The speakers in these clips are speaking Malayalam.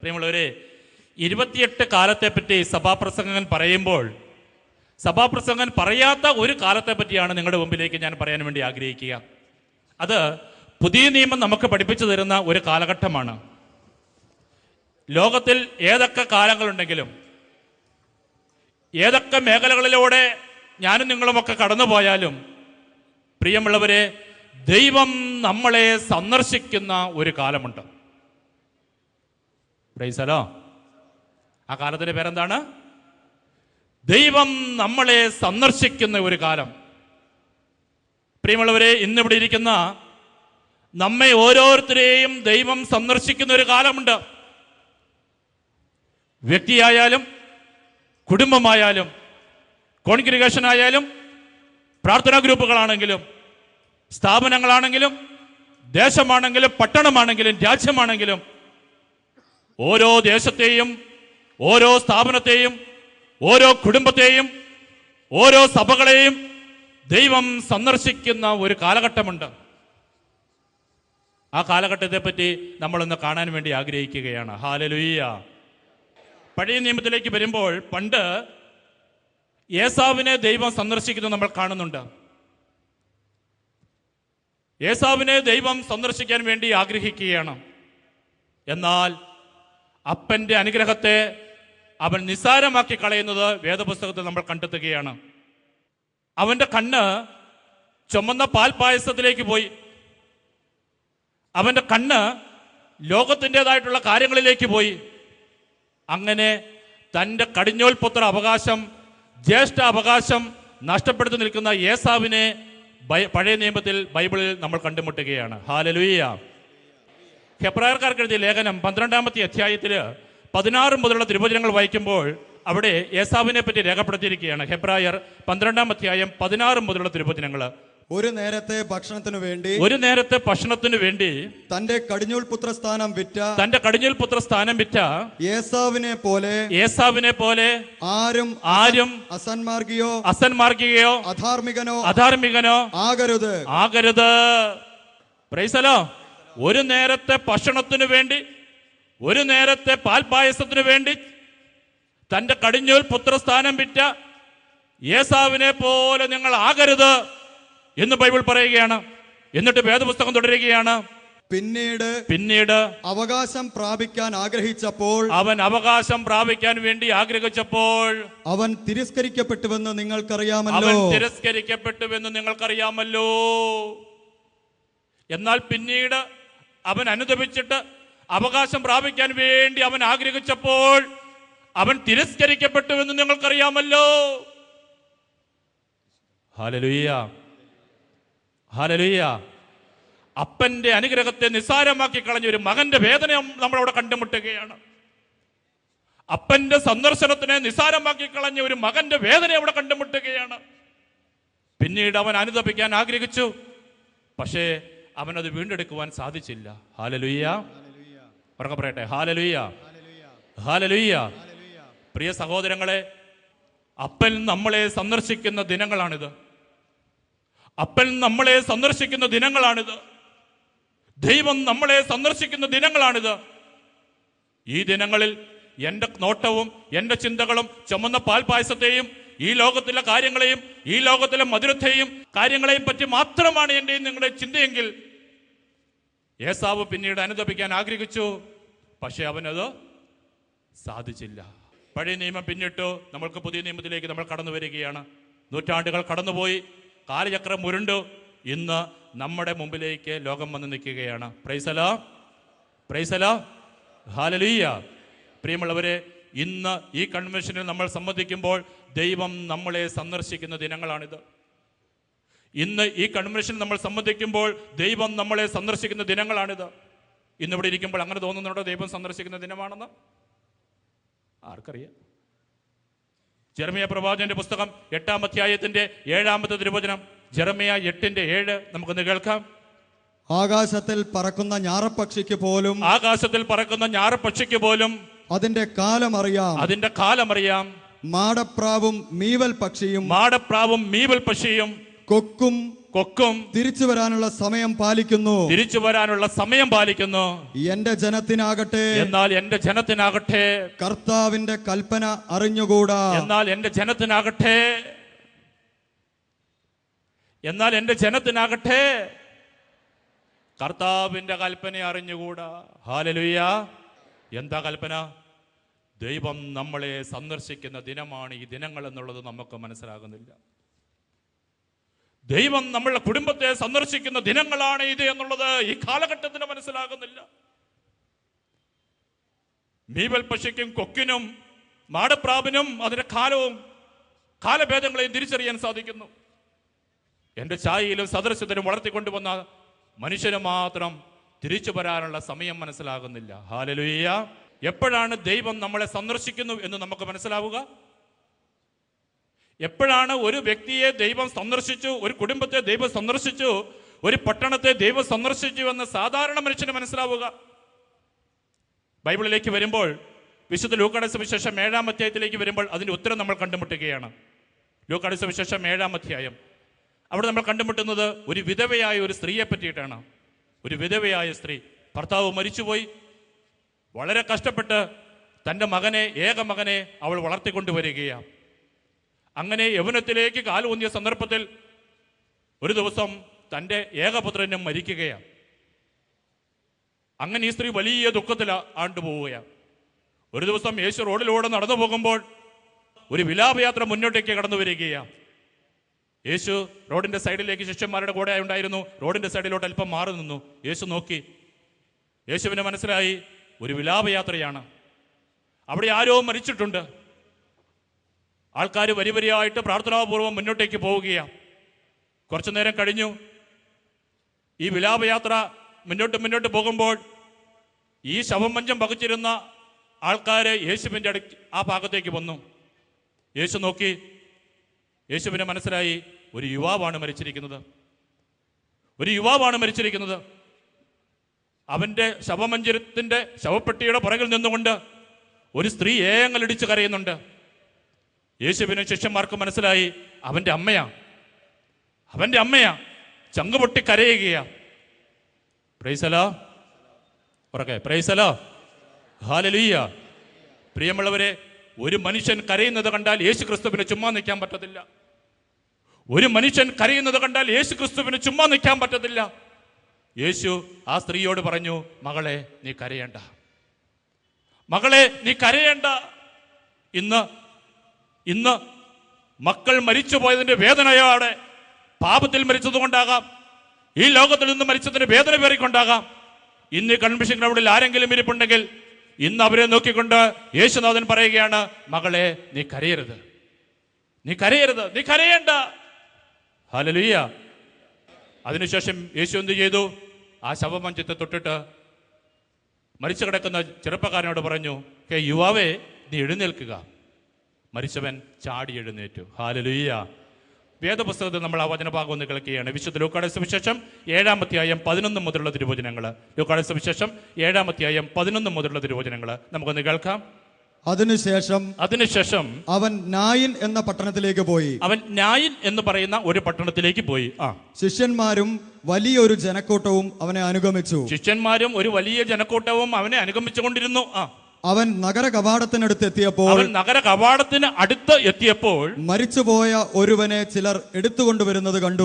പ്രിയമുള്ളവരെ, 28 കാലത്തെപ്പറ്റി സഭാപ്രസംഗകൻ പറയുമ്പോൾ സഭാപ്രസംഗകൻ പറയാത്ത ഒരു കാലത്തെ പറ്റിയാണ് നിങ്ങളുടെ മുമ്പിലേക്ക് ഞാൻ പറയാൻ വേണ്ടി ആഗ്രഹിക്കുക. അത് പുതിയ നിയമം നമുക്ക് പഠിപ്പിച്ചു തരുന്ന ഒരു കാലഘട്ടമാണ്. ലോകത്തിൽ ഏതൊക്കെ കാലങ്ങളുണ്ടെങ്കിലും ഏതൊക്കെ മേഖലകളിലൂടെ ഞാനും നിങ്ങളുമൊക്കെ കടന്നുപോയാലും പ്രിയമുള്ളവരെ, ദൈവം നമ്മളെ സന്ദർശിക്കുന്ന ഒരു കാലമുണ്ട്. പ്രൈസലോ. ആ കാലത്തിന്റെ പേരെന്താണ്? ദൈവം നമ്മളെ സന്ദർശിക്കുന്ന ഒരു കാലം. പ്രിയമുള്ളവരെ, ഇന്നിവിടെ ഇരിക്കുന്ന നമ്മെ ഓരോരുത്തരെയും ദൈവം സന്ദർശിക്കുന്ന ഒരു കാലമുണ്ട്. വ്യക്തിയായാലും കുടുംബമായാലും കോൺഗ്രിഗേഷൻ ആയാലും പ്രാർത്ഥനാ ഗ്രൂപ്പുകളാണെങ്കിലും സ്ഥാപനങ്ങളാണെങ്കിലും ദേശമാണെങ്കിലും പട്ടണമാണെങ്കിലും രാജ്യമാണെങ്കിലും ഓരോ ദേശത്തെയും ഓരോ സ്ഥാപനത്തെയും ഓരോ കുടുംബത്തെയും ഓരോ സഭകളെയും ദൈവം സന്ദർശിക്കുന്ന ഒരു കാലഘട്ടമുണ്ട്. ആ കാലഘട്ടത്തെ പറ്റി നമ്മളൊന്ന് കാണാൻ വേണ്ടി ആഗ്രഹിക്കുകയാണ്. ഹല്ലേലൂയ. പഴയ നിയമത്തിലേക്ക് വരുമ്പോൾ പണ്ട് ഏസാവിനെ ദൈവം സന്ദർശിക്കുന്നത് നമ്മൾ കാണുന്നുണ്ട്. ഏസാവിനെ ദൈവം സന്ദർശിക്കാൻ വേണ്ടി ആഗ്രഹിക്കുകയാണ്. എന്നാൽ അപ്പന്റെ അനുഗ്രഹത്തെ അവൻ നിസ്സാരമാക്കി കളയുന്നത് വേദപുസ്തകത്തിൽ നമ്മൾ കണ്ടെത്തുകയാണ്. അവന്റെ കണ്ണ് ചുമന്ന പാൽപായസത്തിലേക്ക് പോയി. അവന്റെ കണ്ണ് ലോകത്തിൻ്റെതായിട്ടുള്ള കാര്യങ്ങളിലേക്ക് പോയി. അങ്ങനെ തൻ്റെ കടിഞ്ഞോൽപുത്ര അവകാശം, ജ്യേഷ്ഠ അവകാശം നഷ്ടപ്പെടുത്തി നിൽക്കുന്ന ഏസാവിനെ പഴയ നിയമത്തിൽ ബൈബിളിൽ നമ്മൾ കണ്ടുമുട്ടുകയാണ്. ഹല്ലേലൂയ. ഹെബ്രായർക്കാർക്ക് എഴുതിയ ലേഖനം 12-ാമത്തെ അധ്യായത്തിൽ 16 മുതലുള്ള തിരുവചനങ്ങൾ വായിക്കുമ്പോൾ അവിടെ ഏസാവിനെ പറ്റി രേഖപ്പെടുത്തിയിരിക്കുകയാണ്. ഹെബ്രായർ 12-ാം അധ്യായം 16 മുതലുള്ള തിരുവചനങ്ങൾ. ഒരു നേരത്തെ ഭക്ഷണത്തിനു വേണ്ടി തന്റെ കടിഞ്ഞൂൽ പുത്ര സ്ഥാനം വിറ്റ ഏസാവിനെ പോലെ ആരും അസന്മാർഗികയോ അധാർമികനോ ആകരുത്. പ്രൈസലോ. ഒരു നേരത്തെ ഭക്ഷണത്തിനു വേണ്ടി, ഒരു നേരത്തെ പാൽപായസത്തിനു വേണ്ടി തന്റെ കടിഞ്ഞൂൽ പുത്രസ്ഥാനം വിറ്റ ഏസാവിനെ പോലെ നിങ്ങൾ ആകരുത് എന്ന് ബൈബിൾ പറയുകയാണ്. എന്നിട്ട് വേദപുസ്തകം തുടരുകയാണ്. പിന്നീട് അവകാശം പ്രാപിക്കാൻ ആഗ്രഹിച്ചപ്പോൾ, അവൻ അവകാശം പ്രാപിക്കാൻ വേണ്ടി ആഗ്രഹിച്ചപ്പോൾ അവൻ തിരസ്കരിക്കപ്പെട്ടുവെന്ന് നിങ്ങൾക്കറിയാമല്ലോ. എന്നാൽ പിന്നീട് അവൻ അനുദപിച്ചിട്ട് അവകാശം പ്രാപിക്കാൻ വേണ്ടി അവൻ ആഗ്രഹിച്ചപ്പോൾ അവൻ തിരസ്കരിക്കപ്പെട്ടുവെന്ന് നിങ്ങൾക്കറിയാമല്ലോ. ഹല്ലേലൂയ. ഹല്ലേലൂയ. അപ്പന്റെ അനുഗ്രഹത്തെ നിസ്സാരമാക്കി കളഞ്ഞ ഒരു മകന്റെ വേദന നമ്മളവിടെ കണ്ടുമുട്ടുകയാണ്. അപ്പന്റെ സന്ദർശനത്തിനെ നിസ്സാരമാക്കി കളഞ്ഞ ഒരു മകന്റെ വേദന അവിടെ കണ്ടുമുട്ടുകയാണ്. പിന്നീട് അവൻ അനുദപിക്കാൻ ആഗ്രഹിച്ചു. പക്ഷേ അവനത് വീണ്ടെടുക്കുവാൻ സാധിച്ചില്ല. ഹല്ലേലൂയ. ഉറക്കെ പറയട്ടെ. ഹല്ലേലൂയ. ഹല്ലേലൂയ. പ്രിയ സഹോദരങ്ങളെ, അപ്പൻ നമ്മളെ സന്ദർശിക്കുന്ന ദിനങ്ങളാണിത്. അപ്പൻ നമ്മളെ സന്ദർശിക്കുന്ന ദിനങ്ങളാണിത്. ദൈവം നമ്മളെ സന്ദർശിക്കുന്ന ദിനങ്ങളാണിത്. ഈ ദിനങ്ങളിൽ എൻ്റെ നോട്ടവും എൻ്റെ ചിന്തകളും ചുമന്ന പാൽപായസത്തെയും ഈ ലോകത്തിലെ കാര്യങ്ങളെയും ഈ ലോകത്തിലെ മധുരത്തെയും കാര്യങ്ങളെയും പറ്റി മാത്രമാണ് എൻ്റെയും നിങ്ങളുടെ ചിന്തയെങ്കിൽ ഏസാവ് പിന്നീട് അനുദപിക്കാൻ ആഗ്രഹിച്ചു. പക്ഷെ അവനത് സാധിച്ചില്ല. പഴയ നിയമം പിന്നിട്ടു. നമ്മൾക്ക് പുതിയ നിയമത്തിലേക്ക് നമ്മൾ കടന്നു വരികയാണ്. നൂറ്റാണ്ടുകൾ കടന്നുപോയി, കാലചക്രം ഉരുണ്ടു. ഇന്ന് നമ്മുടെ മുമ്പിലേക്ക് ലോകം വന്ന് നിൽക്കുകയാണ്. പ്രൈസലോ. പ്രൈസലോ. ഹല്ലേലൂയ. പ്രിയമുള്ളവരെ, ഇന്ന് ഈ കൺവെൻഷനിൽ നമ്മൾ സംബന്ധിക്കുമ്പോൾ ദൈവം നമ്മളെ സന്ദർശിക്കുന്ന ദിനങ്ങളാണിത്. ഇന്ന് ഈ കൺവെൻഷനിൽ നമ്മൾ സംബന്ധിക്കുമ്പോൾ ദൈവം നമ്മളെ സന്ദർശിക്കുന്ന ദിനങ്ങളാണിത്. ഇന്നിവിടെ ഇരിക്കുമ്പോൾ അങ്ങനെ തോന്നുന്നുണ്ടോ ദൈവം സന്ദർശിക്കുന്ന ദിനമാണെന്ന്? ആർക്കറിയാം? ജെറമ്യ പ്രവാചകന്റെ പുസ്തകം 8-ാം അധ്യായത്തിന്റെ 7-ാമത്തെ തിരുവചനം. ജെറമ്യ 8:7 നമുക്കൊന്ന് കേൾക്കാം. ആകാശത്തിൽ പറക്കുന്ന ഞാറപ്പക്ഷിക്ക് പോലും അതിന്റെ കാലമറിയാം. മാടപ്രാവും മീവൽ പക്ഷിയും കൊക്കും കൊക്കും തിരിച്ചു വരാനുള്ള സമയം പാലിക്കുന്നു. തിരിച്ചു വരാനുള്ള സമയം പാലിക്കുന്നു. എന്റെ ജനത്തിനാകട്ടെ, എന്നാൽ എന്റെ ജനത്തിനാകട്ടെ കർത്താവിന്റെ കൽപ്പന അറിഞ്ഞുകൂടാ. എന്നാൽ എന്റെ ജനത്തിനാകട്ടെ കർത്താവിന്റെ കൽപ്പന അറിഞ്ഞുകൂടാ. ഹല്ലേലൂയ. എന്താ കൽപ്പന? ദൈവം നമ്മളെ സന്ദർശിക്കുന്ന ദിനമാണ് ഈ ദിനങ്ങൾ എന്നുള്ളത് നമുക്ക് മനസ്സിലാകുന്നില്ല. ദൈവം നമ്മളുടെ കുടുംബത്തെ സന്ദർശിക്കുന്ന ദിനങ്ങളാണ് ഇത് എന്നുള്ളത് ഈ കാലഘട്ടത്തിന് മനസ്സിലാകുന്നില്ല. മീവൽ പക്ഷിക്കും കൊക്കിനും മാടപ്രാവിനും അതിന്റെ കാലഭേദങ്ങളെയും തിരിച്ചറിയാൻ സാധിക്കുന്നു. എന്റെ ഛായയിലും സദൃശത്തിലും വളർത്തിക്കൊണ്ടുവന്ന മനുഷ്യന് മാത്രം തിരിച്ചു വരാനുള്ള സമയം മനസ്സിലാകുന്നില്ല. ഹല്ലേലൂയ. എപ്പോഴാണ് ദൈവം നമ്മളെ സന്ദർശിക്കുന്നു എന്ന് നമുക്ക് മനസ്സിലാവുക? എപ്പോഴാണ് ഒരു വ്യക്തിയെ ദൈവം സന്ദർശിച്ചു, ഒരു കുടുംബത്തെ ദൈവം സന്ദർശിച്ചു, ഒരു പട്ടണത്തെ ദൈവം സന്ദർശിച്ചു എന്ന് സാധാരണ മനുഷ്യന് മനസ്സിലാവുക? ബൈബിളിലേക്ക് വരുമ്പോൾ, വിശുദ്ധ ലൂക്കായുടെ സുവിശേഷം 7-ാം അധ്യായത്തിലേക്ക് വരുമ്പോൾ അതിന്റെ ഉത്തരം നമ്മൾ കണ്ടുമുട്ടുകയാണ്. ലൂക്കായുടെ സുവിശേഷം 7-ാം അധ്യായം. അവിടെ നമ്മൾ കണ്ടുമുട്ടുന്നത് ഒരു വിധവയായ ഒരു സ്ത്രീയെ പറ്റിയിട്ടാണ്. ഒരു വിധവയായ സ്ത്രീ, ഭർത്താവ് മരിച്ചുപോയി, വളരെ കഷ്ടപ്പെട്ട് തൻ്റെ ഏക മകനെ അവൾ വളർത്തിക്കൊണ്ടുവരികയാണ്. അങ്ങനെ യൗവനത്തിലേക്ക് കാലൂന്നിയ സന്ദർഭത്തിൽ ഒരു ദിവസം തൻ്റെ ഏകപുത്രനും മരിക്കുകയാണ്. അങ്ങനെ ഈ സ്ത്രീ വലിയ ദുഃഖത്തിൽ ആണ്ടുപോവുകയാണ്. ഒരു ദിവസം യേശു റോഡിലൂടെ നടന്നു പോകുമ്പോൾ ഒരു വിലാപയാത്ര മുന്നോട്ടേക്ക് കടന്നു വരികയാണ്. യേശു റോഡിന്റെ സൈഡിലേക്ക് ശിഷ്യന്മാരുടെ കൂടെ ഉണ്ടായിരുന്നു. റോഡിന്റെ സൈഡിലോട്ട് അല്പം മാറി നിന്നു. യേശു നോക്കി. യേശുവിന് മനസ്സിലായി ഒരു വിലാപയാത്രയാണ്. അവിടെ ആരോ മരിച്ചിട്ടുണ്ട്. ആൾക്കാർ വരിവരിയായിട്ട് പ്രാർത്ഥനാപൂർവ്വം മുന്നോട്ടേക്ക് പോവുകയാണ്. കുറച്ചു നേരം കഴിഞ്ഞു. ഈ വിലാപയാത്ര മുന്നോട്ട് പോകുമ്പോൾ ഈ ശവമഞ്ചം പകച്ചിരുന്ന ആൾക്കാർ യേശുവിൻ്റെ ആ ഭാഗത്തേക്ക് വന്നു. യേശു നോക്കി. യേശുവിന് മനസ്സിലായി ഒരു യുവാവാണ് മരിച്ചിരിക്കുന്നത്. അവന്റെ ശവമഞ്ചത്തിന്റെ ശവപ്പെട്ടിയുടെ പുറകിൽ നിന്നുകൊണ്ട് ഒരു സ്ത്രീ ഏങ്ങലിടിച്ച് കരയുന്നുണ്ട്. യേശുവിനും ശിഷ്യന്മാർക്ക് മനസ്സിലായി അവന്റെ അമ്മയാ ചങ്കുപൊട്ടി കരയുകയാ. പ്രൈസലോ ഉറക്കെ പ്രൈസലോ ഹല്ലേലൂയ. പ്രിയമുള്ളവരെ, ഒരു മനുഷ്യൻ കരയുന്നത് കണ്ടാൽ യേശു ക്രിസ്തുവിന് ചുമ്മാ നിൽക്കാൻ പറ്റത്തില്ല. ഒരു മനുഷ്യൻ കരയുന്നത് കണ്ടാൽ യേശു ക്രിസ്തുവിന് ചുമ്മാ നിൽക്കാൻ പറ്റത്തില്ല. യേശു ആ സ്ത്രീയോട് പറഞ്ഞു, മകളെ നീ കരയേണ്ട, മകളെ നീ കരയേണ്ട. ഇന്ന് മക്കൾ മരിച്ചു പോയതിന്റെ വേദനയോടെ, പാപത്തിൽ മരിച്ചത് കൊണ്ടാകാം, ഈ ലോകത്തിൽ നിന്ന് മരിച്ചതിന്റെ വേദന പേറിക്കൊണ്ടാകാം. ഇന്ന് ഈ കൺവെൻഷൻ ഗ്രൗണ്ടിൽ ആരെങ്കിലും ഇരിപ്പുണ്ടെങ്കിൽ ഇന്ന് അവരെ നോക്കിക്കൊണ്ട് യേശുനാഥൻ പറയുകയാണ്, മകളെ നീ കരയരുത്, നീ കരയേണ്ട. ഹല്ലേലൂയ. അതിനുശേഷം യേശു എന്ത് ചെയ്തു? ആ ശവമഞ്ചത്തെ തൊട്ടിട്ട് മരിച്ചു കിടക്കുന്ന ചെറുപ്പക്കാരനോട് പറഞ്ഞു, ഹേ യുവാവേ, നീ എഴുന്നേൽക്കുക. മരിച്ചവൻ ചാടി എഴുന്നേറ്റു. ഹല്ലേലൂയ. വേദപുസ്തകത്തിൽ നമ്മൾ ആ വചനഭാഗം ഒന്ന് കേൾക്കുകയാണ്. വിശുദ്ധ ലൂക്കായുടെ സുവിശേഷം 7-ാം അധ്യായം 11 മുതലുള്ള തിരുവചനങ്ങൾ. ലൂക്കായുടെ സുവിശേഷം 7-ാം അധ്യായം 11 മുതലുള്ള തിരുവചനങ്ങൾ നമുക്കൊന്ന് കേൾക്കാം. അതിനുശേഷം അവൻ നായിൻ എന്ന പട്ടണത്തിലേക്ക് പോയി. അവൻ നായിൻ എന്ന് പറയുന്ന ഒരു പട്ടണത്തിലേക്ക് പോയി. ശിഷ്യന്മാരും വലിയൊരു ജനക്കൂട്ടവും അവനെ അനുഗമിച്ചു. ഒരു വലിയ ജനക്കൂട്ടവും അവനെ അനുഗമിച്ചുകൊണ്ടിരുന്നു. അവൻ നഗര കവാടത്തിന് അടുത്ത് എത്തിയപ്പോൾ മരിച്ചുപോയ ഒരുവനെ ചിലർ എടുത്തുകൊണ്ടുവരുന്നത് കണ്ടു.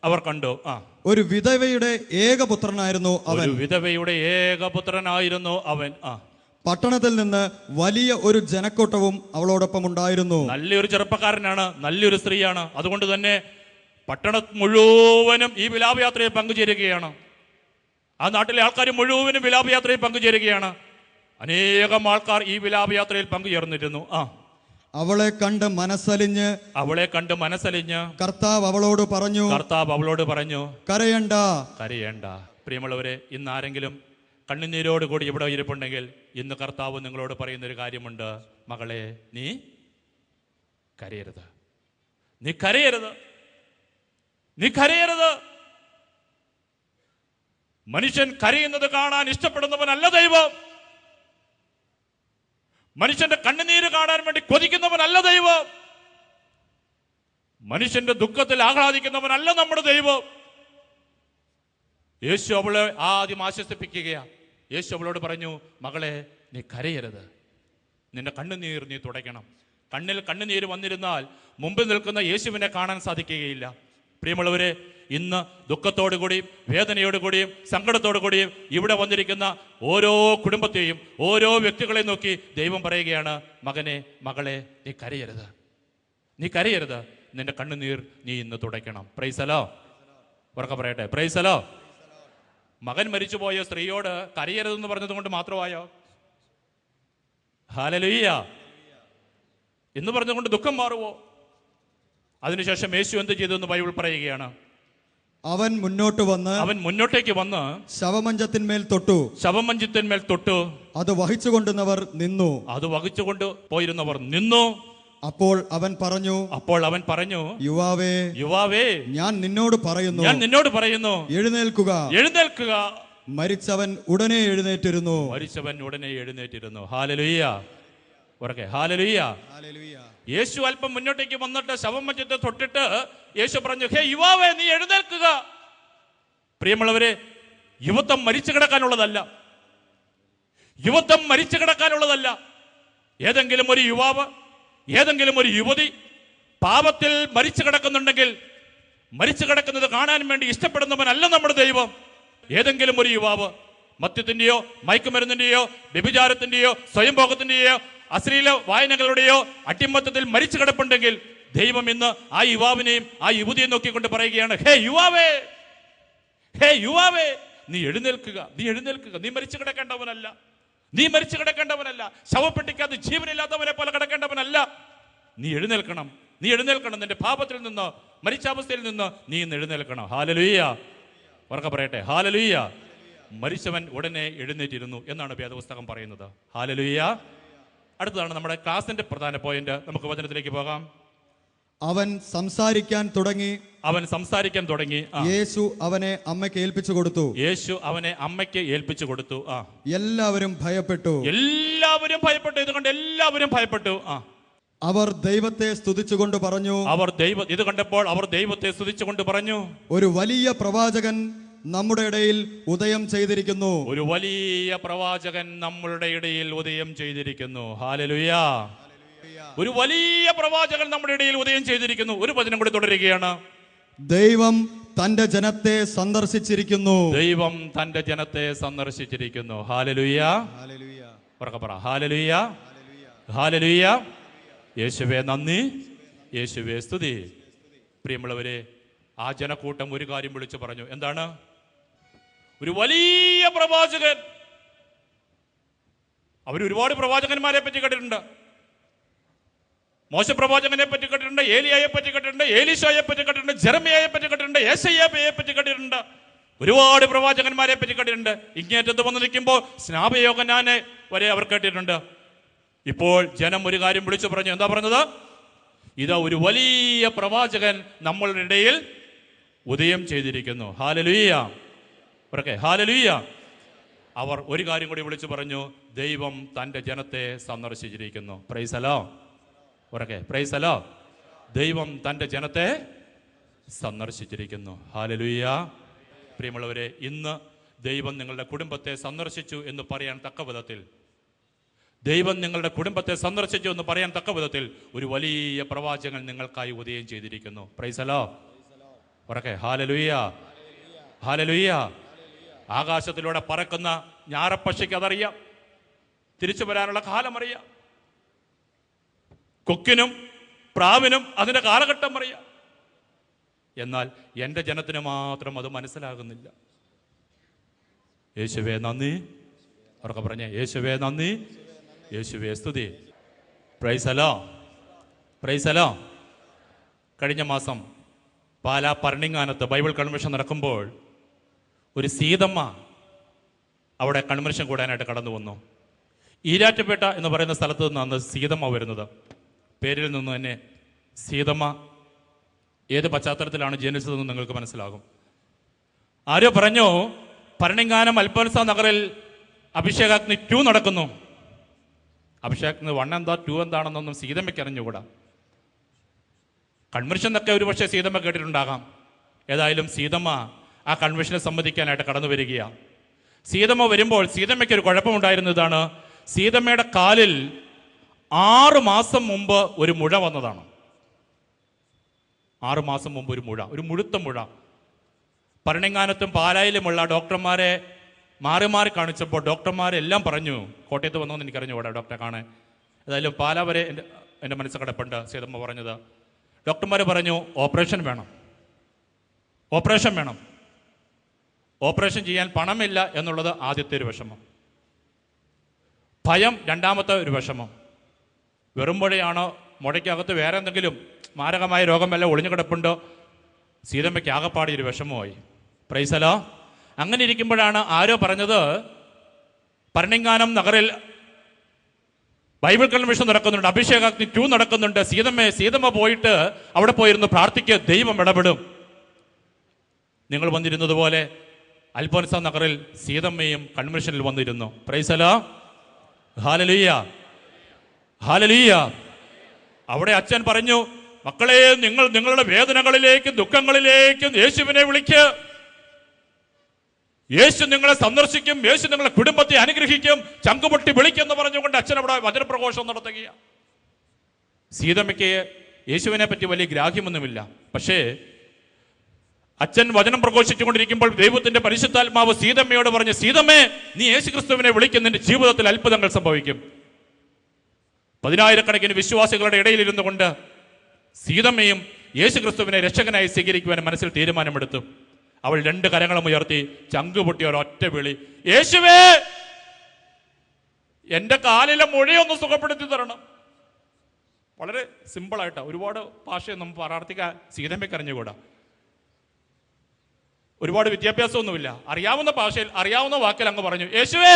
അവർ കണ്ടു. ഒരു വിധവയുടെ ഏകപുത്രനായിരുന്നു അവൻ. പട്ടണത്തിൽ നിന്ന് വലിയ ഒരു ജനക്കൂട്ടവും അവളോടൊപ്പം ഉണ്ടായിരുന്നു. നല്ലൊരു ചെറുപ്പക്കാരനാണ്, നല്ലൊരു സ്ത്രീയാണ്. അതുകൊണ്ട് തന്നെ പട്ടണം മുഴുവനും ഈ വിലാപയാത്രയിൽ പങ്കുചേരുകയാണ്. ആ നാട്ടിലെ ആൾക്കാർ മുഴുവനും വിലാപയാത്രയിൽ പങ്കുചേരുകയാണ്. അനേകം ആൾക്കാർ ഈ വിലാപയാത്രയിൽ പങ്കുചേർന്നിരുന്നു. അവളെ കണ്ട് മനസ്സലിഞ്ഞ് കർത്താവ് അവളോട് പറഞ്ഞു, കരയണ്ട. പ്രിയമുള്ളവരെ, ഇന്ന് ആരെങ്കിലും കണ്ണുനീരോട് കൂടി ഇവിടെ ഇരിപ്പുണ്ടെങ്കിൽ ഇന്ന് കർത്താവ് നിങ്ങളോട് പറയുന്നൊരു കാര്യമുണ്ട്. മകളെ, നീ കരയരുത്. മനുഷ്യൻ കരയുന്നത് കാണാൻ ഇഷ്ടപ്പെടുന്നവനല്ല ദൈവം. മനുഷ്യന്റെ കണ്ണുനീര് കാണാൻ വേണ്ടി കൊതിക്കുന്നവനല്ല ദൈവം. മനുഷ്യന്റെ ദുഃഖത്തിൽ ആഹ്ലാദിക്കുന്നവനല്ല നമ്മുടെ ദൈവം. യേശു അവളെ ആദ്യം ആശ്വസിപ്പിക്കുകയാ. യേശു അവളോട് പറഞ്ഞു, മകളെ, നീ കരയരുത്, നിന്റെ കണ്ണുനീർ നീ തുടയ്ക്കണം. കണ്ണിൽ കണ്ണുനീര് വന്നിരുന്നാൽ മുമ്പിൽ നിൽക്കുന്ന യേശുവിനെ കാണാൻ സാധിക്കുകയില്ല. പ്രിയമുള്ളവരെ, ഇന്ന് ദുഃഖത്തോടുകൂടിയും വേദനയോടുകൂടിയും സങ്കടത്തോടുകൂടിയും ഇവിടെ വന്നിരിക്കുന്ന ഓരോ കുടുംബത്തെയും ഓരോ വ്യക്തികളെയും നോക്കി ദൈവം പറയുകയാണ്, മകനെ, മകളെ, നീ കരയരുത്, നീ കരയരുത്, നിന്റെ കണ്ണുനീർ നീ ഇന്ന് തുടയ്ക്കണം. പ്രൈസലോ, ഉറക്കെ പറയട്ടെ, പ്രൈസലോ. മകൻ മരിച്ചുപോയ സ്ത്രീയോട് കരയരുതെന്ന് പറഞ്ഞതുകൊണ്ട് മാത്രമായോ? ഹല്ലേലൂയ എന്ന് പറഞ്ഞുകൊണ്ട് ദുഃഖം മാറുവോ? അതിനുശേഷം യേശു എന്ത് ചെയ്തു എന്ന് ബൈബിൾ പറയുകയാണ്. അവൻ മുന്നോട്ടേക്ക് വന്ന് ശവമഞ്ചത്തിന്മേൽ തൊട്ടു. അത് വഹിച്ചുകൊണ്ടുവന്നവർ നിന്നു. അപ്പോൾ അവൻ പറഞ്ഞു, യുവാവേ, ഞാൻ നിന്നോട് പറയുന്നു, എഴുന്നേൽക്കുക. മരിച്ചവൻ ഉടനെ എഴുന്നേറ്റിരുന്നു. ഹല്ലേലൂയ, ഉറക്കെ ഹല്ലേലൂയ. യേശു അല്പം മുന്നോട്ടേക്ക് വന്നിട്ട് ശവമഞ്ചത്തെ തൊട്ടിട്ട് യേശു പറഞ്ഞു, ഹേ യുവാവേ, നീ എഴുന്നേൽക്കുക. പ്രിയമുള്ളവരെ, യുവത്വം മരിച്ചു കിടക്കാനുള്ളതല്ല. ഏതെങ്കിലും ഒരു യുവാവ്, ഏതെങ്കിലും ഒരു യുവതി പാപത്തിൽ മരിച്ചു കിടക്കുന്നുണ്ടെങ്കിൽ മരിച്ചു കിടക്കുന്നത് കാണാൻ വേണ്ടി ഇഷ്ടപ്പെടുന്നവനല്ല നമ്മുടെ ദൈവം. ഏതെങ്കിലും ഒരു യുവാവ് മദ്യത്തിന്റെയോ മയക്കുമരുന്നിന്റെയോ വ്യഭിചാരത്തിന്റെയോ സ്വയംഭോഗത്തിന്റെയോ അശ്ലീല വായനകളുടെയോ അടിമത്തത്തിൽ മരിച്ചു കിടപ്പുണ്ടെങ്കിൽ ദൈവം ഇന്ന് ആ യുവാവിനെയും ആ യുവതിയെ നോക്കിക്കൊണ്ട് പറയുകയാണ്, ഹേ യുവാവേ, നീ എഴുന്നേൽക്കുക. നീ മരിച്ചു കിടക്കേണ്ടവനല്ല. ശവപ്പെട്ടിക്കകത്ത് ജീവനില്ലാത്തവനെ പോലെ കിടക്കേണ്ടവനല്ല. നീ എഴുന്നേൽക്കണം. നിന്റെ പാപത്തിൽ നിന്ന്, മരിച്ചാവസ്ഥയിൽ നിന്ന് നീ ഇന്ന് എഴുന്നേൽക്കണം. ഹല്ലേലൂയ, ഉറക്കെ പറയട്ടെ, ഹല്ലേലൂയ. മരിച്ചവൻ ഉടനെ എഴുന്നേറ്റിരുന്നു എന്നാണ് വേദപുസ്തകം പറയുന്നത്. ഹല്ലേലൂയ. അടുത്തതാണ് നമ്മുടെ ക്ലാസിന്റെ പ്രധാന പോയിന്റ്. നമുക്ക് വചനത്തിലേക്ക് പോകാം. അവൻ സംസാരിക്കാൻ തുടങ്ങി. യേശു അവനെ അമ്മയ്ക്ക് ഏൽപ്പിച്ചു കൊടുത്തു. എല്ലാവരും ഭയപ്പെട്ടു. ഇതുകൊണ്ട് എല്ലാവരും ഭയപ്പെട്ടു. അവർ ദൈവത്തെ സ്തുതിച്ചുകൊണ്ട് പറഞ്ഞു. ഇത് കണ്ടപ്പോൾ അവർ ദൈവത്തെ സ്തുതിച്ചുകൊണ്ട് പറഞ്ഞു, ഒരു വലിയ പ്രവാചകൻ നമ്മുടെ ഇടയിൽ ഉദയം ചെയ്തിരിക്കുന്നു. ഹല്ലേലൂയ. ഒരു വലിയ പ്രവാചകൻ നമ്മുടെ ഇടയിൽ ഉദയം ചെയ്തിരിക്കുന്നു. ഒരു വചനം കൂടി തുടരുകയാണ്. ദൈവം തന്റെ ജനത്തെ സന്ദർശിച്ചിരിക്കുന്നു. ഹല്ലേലൂയ. ഉറക്കെ പറ, ഹല്ലേലൂയ, ഹല്ലേലൂയ. യേശുവേ നന്ദി, യേശുവേ സ്തുതി. പ്രിയമുള്ളവരെ, ആ ജനക്കൂട്ടം ഒരു കാര്യം വിളിച്ചു പറഞ്ഞു. എന്താണ്? ഒരു വലിയ പ്രവാചകൻ. അവർ ഒരുപാട് പ്രവാചകന്മാരെ പറ്റി കേട്ടിട്ടുണ്ട്. മോശ പ്രവാചകനെ പറ്റി കേട്ടിട്ടുണ്ട്, ഏലിയായെ പറ്റി കേട്ടിട്ടുണ്ട്, ഏലീശായെ പറ്റി കേട്ടിട്ടുണ്ട്, ജെറമിയായെ പറ്റി കേട്ടിട്ടുണ്ട്, യെശയ്യായെ പറ്റി കേട്ടിട്ടുണ്ട്. ഒരുപാട് പ്രവാചകന്മാരെ പറ്റി കേട്ടിട്ടുണ്ട്. ഇങ്ങേറ്റത്ത് വന്ന് നിൽക്കുമ്പോൾ സ്നാപയോഹന്നാനെ വരെ അവർ കേട്ടിട്ടുണ്ട്. ഇപ്പോൾ ജനം ഒരു കാര്യം വിളിച്ചു പറഞ്ഞു. എന്താ പറഞ്ഞത്? ഇതാ ഒരു വലിയ പ്രവാചകൻ നമ്മളുടെ ഇടയിൽ ഉദയം ചെയ്തിരിക്കുന്നു. Hallelujah, hallelujah. അവർ ഒരു കാര്യം കൂടി വിളിച്ചു പറഞ്ഞു, ദൈവം തന്റെ ജനത്തെ സന്ദർശിച്ചിരിക്കുന്നു. പ്രൈസ് അല്ലോ, പ്രൈസ് അല്ലോ. ദൈവം തന്റെ ജനത്തെ സന്ദർശിച്ചിരിക്കുന്നു. ഹല്ലേലൂയ. പ്രിയമുള്ളവരെ, ഇന്ന് ദൈവം നിങ്ങളുടെ കുടുംബത്തെ സന്ദർശിച്ചു എന്ന് പറയാൻ തക്ക വിധത്തിൽ, ഒരു വലിയ പ്രവാചകൻ നിങ്ങൾക്കായി ഉദയം ചെയ്തിരിക്കുന്നു. പ്രൈസ് അല്ലോ, ഹല്ലേലൂയ, ഹല്ലേലൂയ. ആകാശത്തിലൂടെ പറക്കുന്ന ഞാറപ്പക്ഷിക്ക് അതറിയാം, തിരിച്ചു വരാനുള്ള കാലം അറിയാം. കൊക്കിനും പ്രാവിനും അതിന്റെ കാലഘട്ടം അറിയാം. എന്നാൽ എൻ്റെ ജനത്തിന് മാത്രം അത് മനസ്സിലാകുന്നില്ല. യേശുവേ നന്ദി. അവർക്ക് പറഞ്ഞ യേശുവേ നന്ദി, യേശുവേ സ്തുതി. പ്രൈസ് അല്ലോ, പ്രൈസ് അല്ലോ. കഴിഞ്ഞ മാസം പാലാ പർണിങ്ങാനത്ത് ബൈബിൾ കൺവെൻഷൻ നടക്കുമ്പോൾ ഒരു സീതമ്മ അവിടെ കൺവെൻഷൻ കൂടാനായിട്ട് കടന്നു വന്നു. ഈരാറ്റുപേട്ട എന്ന് പറയുന്ന സ്ഥലത്ത് നിന്നാണ് സീതമ്മ വരുന്നത്. പേരിൽ നിന്ന് തന്നെ സീതമ്മ ഏത് പശ്ചാത്തലത്തിലാണ് ജനിച്ചതെന്ന് നിങ്ങൾക്ക് മനസ്സിലാകും. ആരോ പറഞ്ഞു, പർണിങ്ങാനം അൽഫോൻസ നഗറിൽ അഭിഷേകാഗ്നി 2 നടക്കുന്നു. അഭിഷേകാഗ്നി 1 എന്താ 2 എന്താണെന്നൊന്നും സീതമ്മയ്ക്ക് അറിഞ്ഞുകൂടാ. കൺവെൻഷൻ എന്നൊക്കെ ഒരുപക്ഷെ സീതമ്മ കേട്ടിട്ടുണ്ടാകാം. ഏതായാലും സീതമ്മ ആ കൺവെൻഷനെ സംബന്ധിക്കാനായിട്ട് കടന്നു വരികയാണ്. സീതമ്മ വരുമ്പോൾ സീതമ്മയ്ക്ക് ഒരു കുഴപ്പമുണ്ടായിരുന്നതാണ്. സീതമ്മയുടെ കാലിൽ 6 മാസം മുമ്പ് ഒരു മുഴ വന്നതാണ്. 6 മാസം മുമ്പ് ഒരു മുഴുത്ത മുഴ. ഭരണിങ്ങാനത്തും പാലായിലുമുള്ള ഡോക്ടർമാരെ മാറി മാറി കാണിച്ചപ്പോൾ ഡോക്ടർമാരെല്ലാം പറഞ്ഞു, കോട്ടയത്ത് വന്നോന്ന് എനിക്കറിഞ്ഞു ഇവിടെ ഡോക്ടറെ കാണാൻ. ഏതായാലും പാലാ വരെ എൻ്റെ മനസ്സ് കിടപ്പുണ്ട്. സീതമ്മ പറഞ്ഞത്, ഡോക്ടർമാർ പറഞ്ഞു ഓപ്പറേഷൻ വേണം. ഓപ്പറേഷൻ ചെയ്യാൻ പണമില്ല എന്നുള്ളത് ആദ്യത്തെ ഒരു വിഷമം. ഭയം രണ്ടാമത്തെ ഒരു വിഷമം. വെറുമ്പോഴാണോ മുഴയ്ക്കകത്ത് വേറെ എന്തെങ്കിലും മാരകമായ രോഗം വല്ല ഒളിഞ്ഞു കിടപ്പുണ്ടോ? സീതമ്മയ്ക്ക് ആകെപ്പാടി ഒരു വിഷമമായി. പ്രൈസലോ. അങ്ങനെ ഇരിക്കുമ്പോഴാണ് ആരോ പറഞ്ഞത്, ഭരണിങ്ങാനം നഗറിൽ ബൈബിൾ കൺവെൻഷൻ നടക്കുന്നുണ്ട്, അഭിഷേകാഗ്നി 2 നടക്കുന്നുണ്ട്. സീതമ്മ പോയിട്ട് അവിടെ പോയിരുന്നു പ്രാർത്ഥിക്കുക, ദൈവം ഇടപെടും. നിങ്ങൾ വന്നിരുന്നത് പോലെ അൽഫോൻസ നഗറിൽ സീതമ്മയും കൺവെൻഷനിൽ വന്നിരുന്നു. പ്രൈസലോ. Hallelujah, hallelujah. അവിടെ അച്ഛൻ പറഞ്ഞു, മക്കളെ, നിങ്ങൾ നിങ്ങളുടെ വേദനകളിലേക്കും ദുഃഖങ്ങളിലേക്കും യേശുവിനെ വിളിക്ക്. യേശു നിങ്ങളെ സന്ദർശിക്കും, യേശു നിങ്ങളെ കുടുംബത്തെ അനുഗ്രഹിക്കും, ചങ്കുപൊട്ടി വിളിക്കെന്ന് പറഞ്ഞുകൊണ്ട് അച്ഛൻ അവിടെ വചനപ്രഘോഷം നടത്തുകയാണ്. സീതമ്മയ്ക്ക് യേശുവിനെ പറ്റി വലിയ ഗ്രാഹ്യമൊന്നുമില്ല. പക്ഷേ അച്ഛൻ വചനം പ്രഘോഷിച്ചുകൊണ്ടിരിക്കുമ്പോൾ ദൈവത്തിന്റെ പരിശുദ്ധാത്മാവ് സീതമ്മയോട് പറഞ്ഞു, സീതമ്മേ, നീ യേശു ക്രിസ്തുവിനെ വിളിക്കും, നിന്റെ ജീവിതത്തിൽ അത്ഭുതങ്ങൾ സംഭവിക്കും. 10,000-കണക്കിന് വിശ്വാസികളുടെ ഇടയിലിരുന്നു കൊണ്ട് സീതമ്മയും യേശു ക്രിസ്തുവിനെ രക്ഷകനായി സ്വീകരിക്കുവാൻ മനസ്സിൽ തീരുമാനമെടുത്തു. അവൾ 2 കരങ്ങളും ഉയർത്തി ചങ്കുപൊട്ടിയ ഒരൊറ്റ വിളി, യേശുവേ, എന്റെ കാലിലെ മുഴയൊന്ന് സുഖപ്പെടുത്തി തരണം. വളരെ സിമ്പിളായിട്ടാണ്, ഒരുപാട് ഭാഷയൊന്നും പ്രാർത്ഥിക്കാൻ സീതമ്മയ്ക്ക് അറിഞ്ഞുകൂടാ. ഒരുപാട് വിദ്യാഭ്യാസമൊന്നുമില്ല, അറിയാവുന്ന ഭാഷയിൽ അറിയാവുന്ന വാക്കിൽ അങ്ങ് പറഞ്ഞു, യേശുവേ,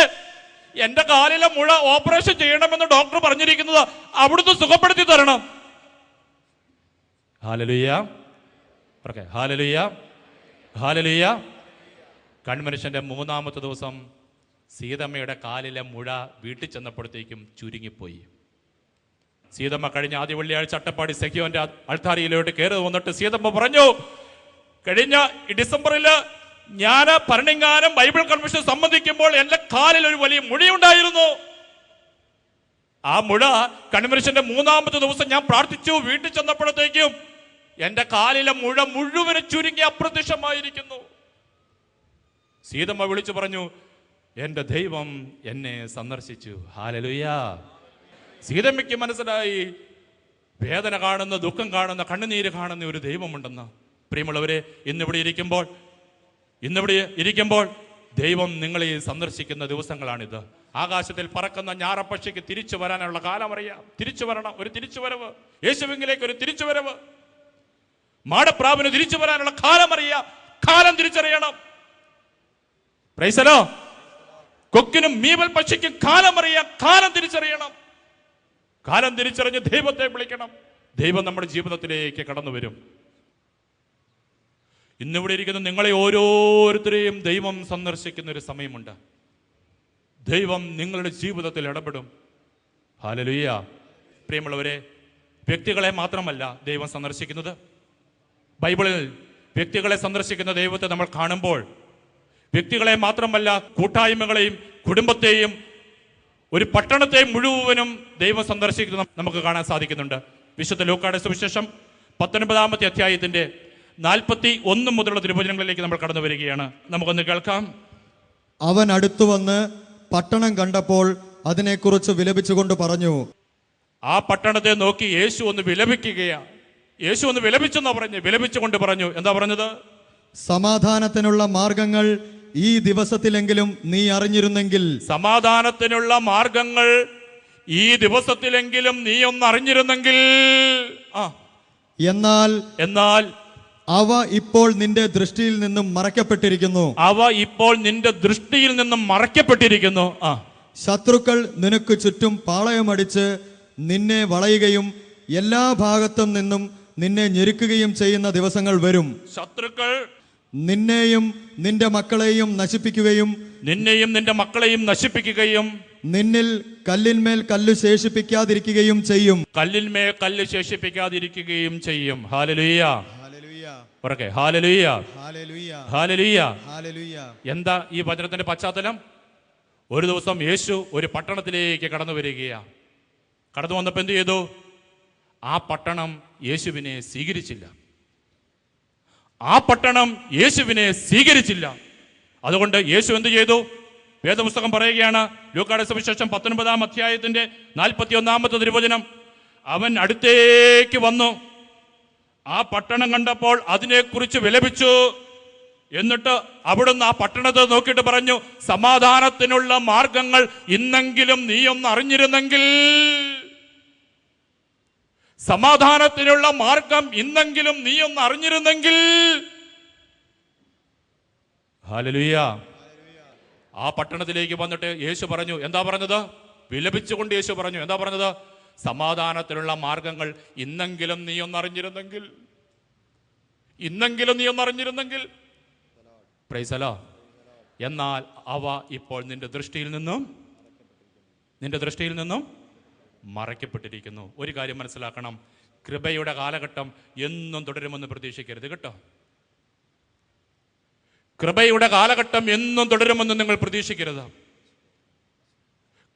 എന്റെ കാലിലെ മുഴ ഓപ്പറേഷൻ ചെയ്യണമെന്ന് ഡോക്ടർ പറഞ്ഞിരിക്കുന്നത് അവിടുന്ന് സുഖപ്പെടുത്തി തരണം. Hallelujah, hallelujah, hallelujah. കൺവെൻഷന്റെ 3-ാമത്തെ ദിവസം സീതമ്മയുടെ കാലിലെ മുഴ വീട്ടിൽ ചെന്നപ്പോഴത്തേക്കും ചുരുങ്ങിപ്പോയി. സീതമ്മ കഴിഞ്ഞ ആദ്യ വെള്ളിയാഴ്ച അട്ടപ്പാടി സെഖിയോന്റെ അൾത്താരയിലോട്ട് കയറി വന്നിട്ട് സീതമ്മ പറഞ്ഞു, കഴിഞ്ഞ ഡിസംബറിൽ ഞാൻ ഭരണിങ്ങാനം ബൈബിൾ കൺവെൻഷൻ സംബന്ധിക്കുമ്പോൾ എന്റെ കാലിൽ ഒരു വലിയ മുഴയുണ്ടായിരുന്നു. ആ മുഴ കൺവെൻഷന്റെ 3-ാമത്തെ ദിവസം ഞാൻ പ്രാർത്ഥിച്ചു, വീട്ടിൽ ചെന്നപ്പോഴത്തേക്കും എന്റെ കാലിലെ മുഴ മുഴുവനും ചുരുങ്ങി അപ്രത്യക്ഷമായിരിക്കുന്നു. സീതമ്മ വിളിച്ചു പറഞ്ഞു, എന്റെ ദൈവം എന്നെ സന്ദർശിച്ചു. ഹല്ലേലൂയ. സീതമ്മയ്ക്ക് മനസ്സിലായി, വേദന കാണുന്ന, ദുഃഖം കാണുന്ന, കണ്ണുനീര് കാണുന്ന ഒരു ദൈവമുണ്ടെന്ന്. പ്രിയമുള്ളവരെ, ഇന്നിവിടെ ഇരിക്കുമ്പോൾ ദൈവം നിങ്ങളെ സന്ദർശിക്കുന്ന ദിവസങ്ങളാണിത്. ആകാശത്തിൽ പറക്കുന്ന ഞാറപ്പക്ഷിക്ക് തിരിച്ചു വരാനുള്ള കാലം അറിയാം. തിരിച്ചു വരണം, ഒരു തിരിച്ചുവരവ്. യേശുവിലേക്ക് ഒരു തിരിച്ചുവരവ്. മാടപ്രാവിന് തിരിച്ചു വരാനുള്ള കാലം അറിയാം. കാലം തിരിച്ചറിയണം. പ്രൈസലോ. കൊക്കിനും മീവൽ പക്ഷിക്കും കാലം അറിയാം. കാലം തിരിച്ചറിയണം. കാലം തിരിച്ചറിഞ്ഞ് ദൈവത്തെ വിളിക്കണം. ദൈവം നമ്മുടെ ജീവിതത്തിലേക്ക് കടന്നു വരും. ഇന്നിവിടെ ഇരിക്കുന്ന നിങ്ങളെ ഓരോരുത്തരെയും ദൈവം സന്ദർശിക്കുന്ന ഒരു സമയമുണ്ട്. ദൈവം നിങ്ങളുടെ ജീവിതത്തിൽ ഇടപെടും. ഹല്ലേലൂയ. പ്രിയമുള്ളവരെ, വ്യക്തികളെ മാത്രമല്ല ദൈവം സന്ദർശിക്കുന്നത്. ബൈബിളിൽ വ്യക്തികളെ സന്ദർശിക്കുന്ന ദൈവത്തെ നമ്മൾ കാണുമ്പോൾ വ്യക്തികളെ മാത്രമല്ല, കൂട്ടായ്മകളെയും കുടുംബത്തെയും ഒരു പട്ടണത്തെയും മുഴുവനും ദൈവം സന്ദർശിക്കുന്നത് നമുക്ക് കാണാൻ സാധിക്കുന്നുണ്ട്. വിശുദ്ധ ലൂക്കായുടെ സുവിശേഷം 19-ാമത്തെ അധ്യായത്തിന്റെ 41 മുതലുള്ള തിരുവചനങ്ങളിലേക്ക് നമ്മൾ കടന്നു വരികയാണ്. നമുക്കൊന്ന് കേൾക്കാം. അവൻ അടുത്തു വന്ന് പട്ടണം കണ്ടപ്പോൾ അതിനെക്കുറിച്ച് വിലപിച്ചുകൊണ്ട് പറഞ്ഞു. ആ പട്ടണത്തെ നോക്കി യേശു ഒന്ന് വിലപിക്കുകയാണ്. യേശു ഒന്ന് വിലപിച്ചെന്നാ പറഞ്ഞു. വിലപിച്ചുകൊണ്ട് പറഞ്ഞു, എന്താ പറഞ്ഞത്? സമാധാനത്തിനുള്ള മാർഗങ്ങൾ ഈ ദിവസത്തിലെങ്കിലും നീ അറിഞ്ഞിരുന്നെങ്കിൽ. സമാധാനത്തിനുള്ള മാർഗങ്ങൾ ഈ ദിവസത്തിലെങ്കിലും നീ ഒന്ന് അറിഞ്ഞിരുന്നെങ്കിൽ. എന്നാൽ അവ ഇപ്പോൾ നിന്റെ ദൃഷ്ടിയിൽ നിന്നും മറയ്ക്കപ്പെട്ടിരിക്കുന്നു. ശത്രുക്കൾ നിനക്ക് ചുറ്റും പാളയമടിച്ച് നിന്നെ വളയുകയും എല്ലാ ഭാഗത്തും നിന്നും നിന്നെ ഞെരുക്കുകയും ചെയ്യുന്ന ദിവസങ്ങൾ വരും. ശത്രുക്കൾ നിന്നെയും നിന്റെ മക്കളെയും നശിപ്പിക്കുകയും നിന്നെയും നിന്റെ മക്കളെയും നശിപ്പിക്കുകയും നിന്നിൽ കല്ലിന്മേൽ കല്ല് ശേഷിപ്പിക്കാതിരിക്കുകയും ചെയ്യും. കല്ലിന്മേൽ കല്ല് ശേഷിപ്പിക്കാതിരിക്കുകയും ചെയ്യും. ഹല്ലേലൂയ. ഹല്ലേലൂയ. പറക്കെ ഹല്ലേലൂയ. ഹല്ലേലൂയ. ഹല്ലേലൂയ. ഹല്ലേലൂയ. എന്താ ഈ വചനത്തിന്റെ പശ്ചാത്തലം? ഒരു ദിവസം യേശു ഒരു പട്ടണത്തിലേക്ക് കടന്നു വരികയാണ്. കടന്നു വന്നപ്പോൾ എന്ത് ചെയ്തു? ആ പട്ടണം യേശുവിനെ സ്വീകരിച്ചില്ല. ആ പട്ടണം യേശുവിനെ സ്വീകരിച്ചില്ല. അതുകൊണ്ട് യേശു എന്ത് ചെയ്തു? വേദപുസ്തകം പറയുകയാണ്, ലൂക്കായുടെ സുവിശേഷം 19-ാം അധ്യായത്തിന്റെ 41-ാമത്തെ തിരുവചനം, അവൻ അടുത്തേക്ക് വന്നു, ആ പട്ടണം കണ്ടപ്പോൾ അതിനെക്കുറിച്ച് വിലപിച്ചു. എന്നിട്ട് അവിടുന്ന് ആ പട്ടണത്തെ നോക്കിയിട്ട് പറഞ്ഞു, സമാധാനത്തിനുള്ള മാർഗങ്ങൾ ഇന്നെങ്കിലും നീയൊന്ന് അറിഞ്ഞിരുന്നെങ്കിൽ, സമാധാനത്തിനുള്ള മാർഗം ഇന്നെങ്കിലും നീയൊന്ന് അറിഞ്ഞിരുന്നെങ്കിൽ. ഹല്ലേലൂയ. ആ പട്ടണത്തിലേക്ക് വന്നിട്ട് യേശു പറഞ്ഞു, എന്താ പറഞ്ഞത്? വിലപിച്ചുകൊണ്ട് യേശു പറഞ്ഞു, എന്താ പറഞ്ഞത്? സമാധാനത്തിനുള്ള മാർഗങ്ങൾ ഇന്നെങ്കിലും നീ ഒന്നറിഞ്ഞിരുന്നെങ്കിൽ, ഇന്നെങ്കിലും നീ ഒന്നറിഞ്ഞിരുന്നെങ്കിൽ. Price the Lord. എന്നാൽ അവ ഇപ്പോൾ നിന്റെ ദൃഷ്ടിയിൽ നിന്നും മറയ്ക്കപ്പെട്ടിരിക്കുന്നു. ഒരു കാര്യം മനസ്സിലാക്കണം, കൃപയുടെ കാലഘട്ടം എന്നും തുടരുമെന്ന് പ്രതീക്ഷിക്കരുത് കേട്ടോ. കൃപയുടെ കാലഘട്ടം എന്നും തുടരുമെന്ന് നിങ്ങൾ പ്രതീക്ഷിക്കരുത്.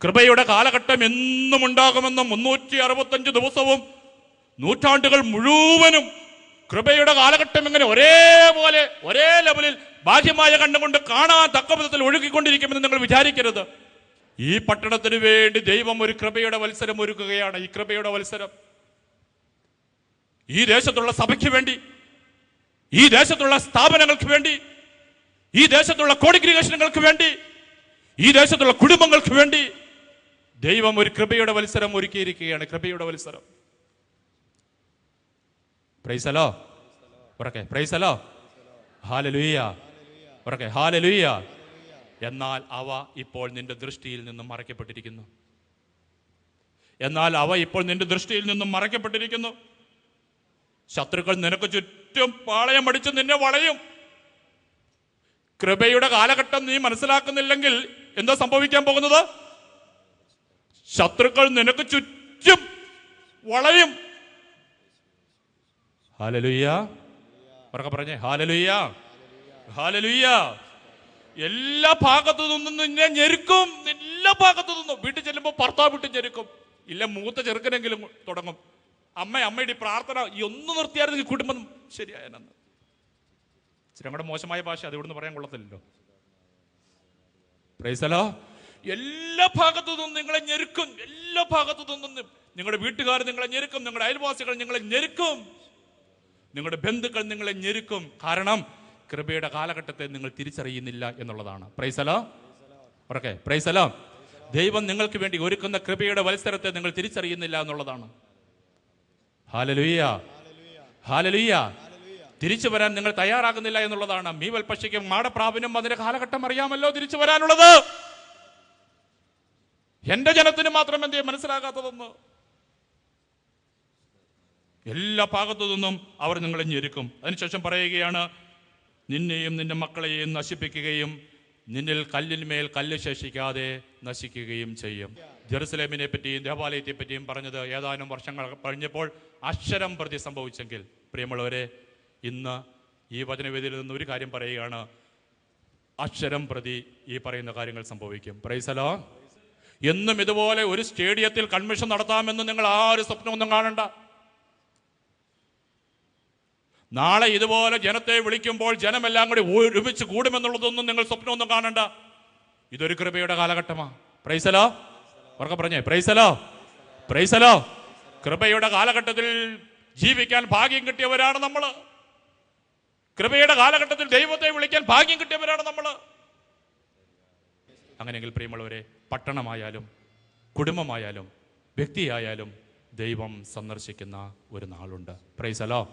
കൃപയുടെ കാലഘട്ടം എന്നും ഉണ്ടാകുമെന്നും 365 ദിവസവും നൂറ്റാണ്ടുകൾ മുഴുവനും കൃപയുടെ കാലഘട്ടം ഇങ്ങനെ ഒരേപോലെ ഒരേ ലെവലിൽ ബാഹ്യമായ കണ്ണുകൊണ്ട് കാണാൻ തക്ക വിധത്തിൽ ഒഴുകിക്കൊണ്ടിരിക്കുമെന്ന് നിങ്ങൾ വിചാരിക്കരുത്. ഈ പട്ടണത്തിന് വേണ്ടി ദൈവം ഒരു കൃപയുടെ വത്സരം ഒരുക്കുകയാണ്. ഈ കൃപയുടെ വത്സരം ഈ ദേശത്തുള്ള സഭയ്ക്ക് വേണ്ടി, ഈ ദേശത്തുള്ള സ്ഥാപനങ്ങൾക്ക് വേണ്ടി, ഈ ദേശത്തുള്ള കോൺഗ്രിഗേഷനുകൾക്ക് വേണ്ടി, ഈ ദേശത്തുള്ള കുടുംബങ്ങൾക്ക് വേണ്ടി ദൈവം ഒരു കൃപയുടെ വത്സരം ഒരുക്കിയിരിക്കുകയാണ്. കൃപയുടെ വത്സരം. Praise the lord. ഉറക്കെ പ്രൈസ് ദി ലോർഡ്. ഹല്ലേലൂയ. ഉറക്കെ ഹല്ലേലൂയ. എന്നാൽ അവ ഇപ്പോൾ നിന്റെ ദൃഷ്ടിയിൽ നിന്നും മറയ്ക്കപ്പെട്ടിരിക്കുന്നു. എന്നാൽ അവ ഇപ്പോൾ നിന്റെ ദൃഷ്ടിയിൽ നിന്നും മറയ്ക്കപ്പെട്ടിരിക്കുന്നു. ശത്രുക്കൾ നിനക്ക് ചുറ്റും പാളയം അടിച്ച് നിന്നെ വളയും. കൃപയുടെ കാലഘട്ടം നീ മനസ്സിലാക്കുന്നില്ലെങ്കിൽ എന്താ സംഭവിക്കാൻ പോകുന്നത്? ശത്രുക്കൾ നിനക്ക് ചുറ്റും വളയും. ഹല്ലേലൂയ. ഉറക്കെ പറഞ്ഞേ ഹല്ലേലൂയ. ഹല്ലേലൂയ. എല്ലാ ഭാഗത്തു നിന്നും നിന്നെ ഞെരുക്കും. എല്ലാ ഭാഗത്തു നിന്നും. വീട്ടിൽ ചെല്ലുമ്പോൾ ഭർത്താവ് വിട്ട് ഞെരുക്കും. ഇല്ല മൂത്ത ചെറുക്കനെങ്കിലും തുടങ്ങും, അമ്മയുടെ പ്രാർത്ഥന ഈ ഒന്ന് നിർത്തിയായിരുന്നു കുടുംബം ശരിയായെന്ന്. ഇച്ചിരി കൂടെ മോശമായ ഭാഷ അത് ഇവിടുന്ന് പറയാൻ കൊള്ളത്തില്ലല്ലോ. Price the Lord. എല്ലാ ഭാഗത്തു നിന്നും നിങ്ങളെ ഞെരുക്കും. എല്ലാ ഭാഗത്തു നിന്നും നിങ്ങളുടെ വീട്ടുകാർ നിങ്ങളെ ഞെരുക്കും, നിങ്ങളുടെ അയൽവാസികൾ നിങ്ങളെ ഞെരുക്കും, നിങ്ങളുടെ ബന്ധുക്കൾ നിങ്ങളെ ഞെരുക്കും. കാരണം കൃപയുടെ കാലഘട്ടത്തെ നിങ്ങൾ തിരിച്ചറിയുന്നില്ല എന്നുള്ളതാണ്. Price the Lord. Okay, price the Lord. ദൈവം നിങ്ങൾക്ക് വേണ്ടി ഒരുക്കുന്ന കൃപയുടെ വത്സരത്തെ നിങ്ങൾ തിരിച്ചറിയുന്നില്ല എന്നുള്ളതാണ്. ഹല്ലേലൂയ. ഹല്ലേലൂയ. തിരിച്ചു വരാൻ നിങ്ങൾ തയ്യാറാകുന്നില്ല എന്നുള്ളതാണ്. മീവൽ പക്ഷിക്കും മാടപ്രാവിനും അതിന്റെ കാലഘട്ടം അറിയാമല്ലോ തിരിച്ചു വരാനുള്ളത്. എന്റെ ജനത്തിന് മാത്രം എന്തേ മനസ്സിലാകാത്തതെന്ന്. എല്ലാ ഭാഗത്തു നിന്നും അവർ നിങ്ങളെ ഞെരുക്കും. അതിനുശേഷം പറയുകയാണ്, നിന്നെയും നിന്റെ മക്കളെയും നശിപ്പിക്കുകയും നിന്നിൽ കല്ലിന്മേൽ കല്ല് ശേഷിക്കാതെ നശിക്കുകയും ചെയ്യും. ജെറുസലേമിനെ പറ്റിയും ദേവാലയത്തെ പറ്റിയും പറഞ്ഞത് ഏതാനും വർഷങ്ങൾ കഴിഞ്ഞപ്പോൾ അക്ഷരം പ്രതി സംഭവിച്ചെങ്കിൽ, പ്രിയമുള്ളവരെ, ഇന്ന് ഈ വചനവേദിയിൽ നിന്ന് ഒരു കാര്യം പറയുകയാണ്, അക്ഷരം പ്രതി ഈ പറയുന്ന കാര്യങ്ങൾ സംഭവിക്കും. Price the Lord. എന്നും ഇതുപോലെ ഒരു സ്റ്റേഡിയത്തിൽ കൺവെൻഷൻ നടത്താമെന്ന് നിങ്ങൾ ആരും സ്വപ്നമൊന്നും കാണണ്ട. നാളെ ഇതുപോലെ ജനത്തെ വിളിക്കുമ്പോൾ ജനമെല്ലാം കൂടി ഒരുമിച്ച് കൂടുമെന്നുള്ളതൊന്നും നിങ്ങൾ സ്വപ്നമൊന്നും കാണണ്ട. ഇതൊരു കൃപയുടെ കാലഘട്ടമാണ്. Price the lord. ഉറക്കെ പറഞ്ഞേ price the Lord. Price the Lord. കൃപയുടെ കാലഘട്ടത്തിൽ ജീവിക്കാൻ ഭാഗ്യം കിട്ടിയവരാണ് നമ്മൾ. കൃപയുടെ കാലഘട്ടത്തിൽ ദൈവത്തെ വിളിക്കാൻ ഭാഗ്യം കിട്ടിയവരാണ് നമ്മൾ. അങ്ങനെയെങ്കിൽ പ്രിയമുള്ളവരെ, പട്ടണമായാലും കുടുംബമായാലും വ്യക്തിയായാലും ദൈവം സന്ദർശിക്കുന്ന ഒരു നാളുണ്ട്. Price the Lord.